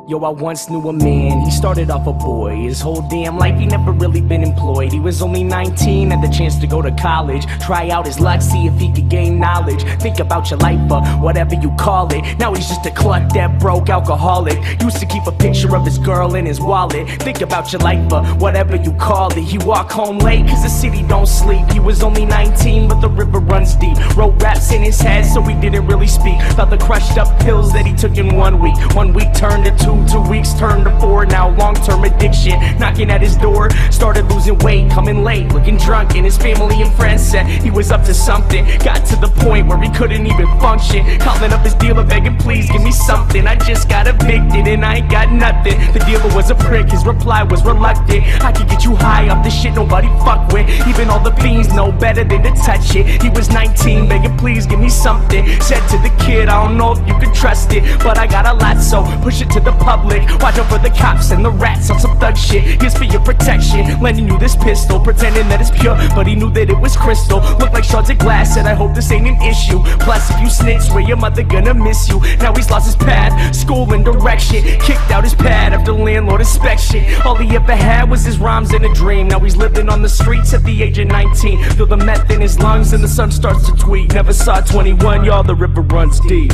Yo, I once knew a man, he started off a boy. His whole damn life he never really been employed. He was only 19, had the chance to go to college, try out his luck, see if he could gain knowledge. Think about your life, whatever you call it. Now he's just a cluck that broke alcoholic. Used to keep a picture of his girl in his wallet. Think about your life, whatever you call it. He walked home late cause the city don't sleep. He was only 19 but the river runs deep. Wrote raps in his head so he didn't really speak about the crushed up pills that he took in 1 week. 1 week turned to 2 weeks turned to 4. Now long-term addiction knocking at his door. Started losing weight, coming late, looking drunk, and his family and friends said he was up to something. Got to the point where he couldn't even function, calling up his dealer begging, please give me something. I just got evicted and I ain't got nothing. The dealer was a prick, his reply was reluctant. I could get you high off the shit nobody fuck with. Even all the fiends know better than to touch it. He was 19 begging, please give me something. Said to the kid, I don't know if you can trust it, but I got a lot, so push it to the public. Watch out for the cops and the rats on some thug shit. Here's for your protection, lending you this pistol, pretending that it's pure, but he knew that it was crystal. Looked like shards of glass, said I hope this ain't an issue. Plus if you snitch, swear your mother gonna miss you. Now he's lost his path, school and direction, kicked out his pad after landlord inspection. All he ever had was his rhymes and a dream. Now he's living on the streets at the age of 19. Feel the meth in his lungs and the sun starts to tweet. Never saw 21, y'all, the river runs deep.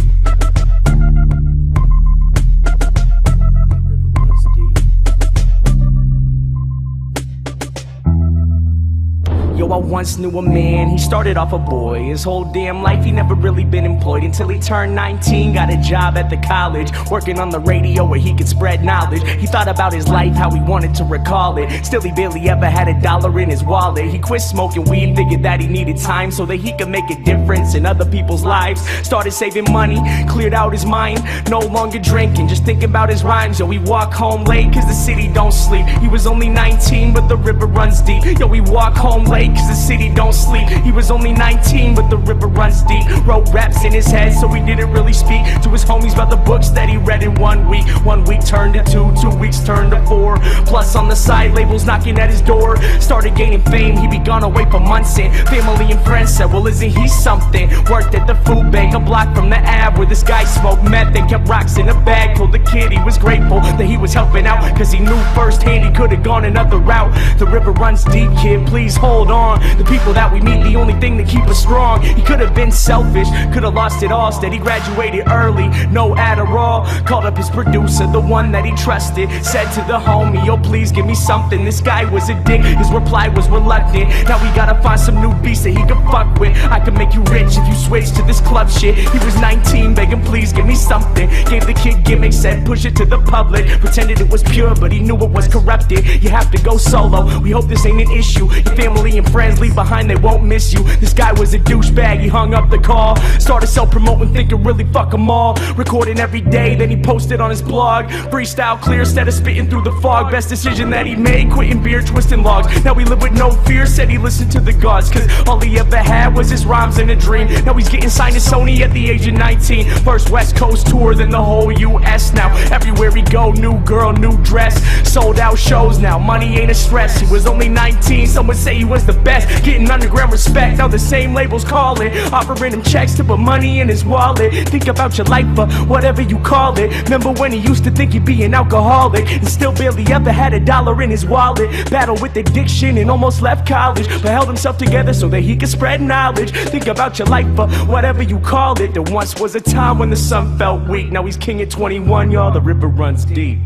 Yo, I once knew a man, he started off a boy. His whole damn life he never really been employed until he turned 19, got a job at the college, working on the radio where he could spread knowledge. He thought about his life, how he wanted to recall it. Still he barely ever had $1 in his wallet. He quit smoking weed, figured that he needed time so that he could make a difference in other people's lives. Started saving money, cleared out his mind, no longer drinking, just thinking about his rhymes. Yo, he walked home late cause the city don't sleep. He was only 19 but the river runs deep. Yo, he walked home late cause the city don't sleep. He was only 19 but the river runs deep. Wrote raps in his head so he didn't really speak to his homies about the books that he read in 1 week. 1 week turned to 2 weeks turned to 4. Plus on the side labels knocking at his door. Started gaining fame, he'd be gone away for months, and family and friends said, well isn't he something? Worked at the food bank a block from the Ave where this guy smoked meth and kept rocks in a bag. Told the kid he was grateful that he was helping out cause he knew firsthand he could have gone another route. The river runs deep, kid, please hold on. The people that we meet, the only thing that keep us strong. He could have been selfish, could have lost it all. Instead he graduated early, no Adderall. Called up his producer, the one that he trusted. Said to the homie, yo please give me something. This guy was a dick, his reply was reluctant. Now we gotta find some new beats that he can fuck with. I can make you rich if you switch to this club shit. He was 19 begging please give me something. Gave the kid gimmicks, said push it to the public. Pretended it was pure but he knew it was corrupted. You have to go solo, we hope this ain't an issue. Your family and friends leave behind, they won't miss you. This guy was a douchebag, he hung up the call. Started self-promoting, thinking really fuck them all. Recording every day, then he posted on his blog. Freestyle clear, instead of spitting through the fog. Best decision that he made, quitting beer, twisting logs. Now he lived with no fear, said he listened to the gods, cause all he ever had was his rhymes and a dream. Now he's getting signed to Sony at the age of 19. First West Coast tour, then the whole US. Now everywhere he go, new girl, new dress. Sold out shows now, money ain't a stress. He was only 19, some would say he was the best. Getting underground respect, now the same labels calling, offering him checks to put money in his wallet. Think about your life, whatever you call it. Remember when he used to think he'd be an alcoholic and still barely ever had $1 in his wallet. Battled with addiction and almost left college, but held himself together so that he could spread knowledge. Think about your life, whatever you call it. There once was a time when the sun felt weak. Now he's king at 21, y'all, the river runs deep.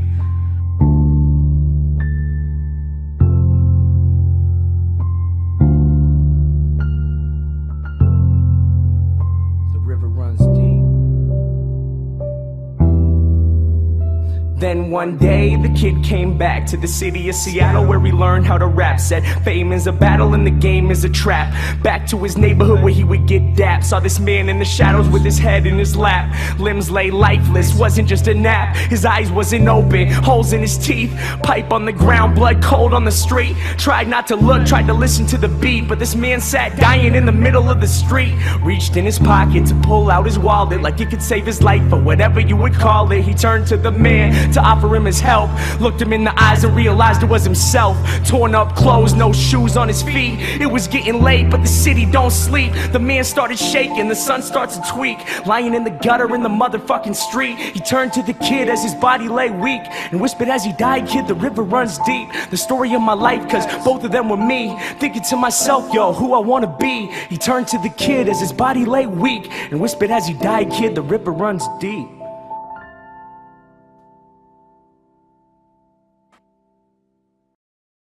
Then one day the kid came back to the city of Seattle where he learned how to rap. Said fame is a battle and the game is a trap. Back to his neighborhood where he would get dapped. Saw this man in the shadows with his head in his lap. Limbs lay lifeless, wasn't just a nap. His eyes wasn't open, holes in his teeth. Pipe on the ground, blood cold on the street. Tried not to look, tried to listen to the beat, but this man sat dying in the middle of the street. Reached in his pocket to pull out his wallet like it could save his life or whatever you would call it. He turned to the man, to offer him his help. Looked him in the eyes and realized it was himself. Torn up clothes, no shoes on his feet. It was getting late, but the city don't sleep. The man started shaking, the sun starts to tweak. Lying in the gutter in the motherfucking street, he turned to the kid as his body lay weak and whispered as he died, "Kid, the river runs deep." The story of my life, cause both of them were me. Thinking to myself, yo, who I wanna be. He turned to the kid as his body lay weak and whispered as he died, "Kid, the river runs deep."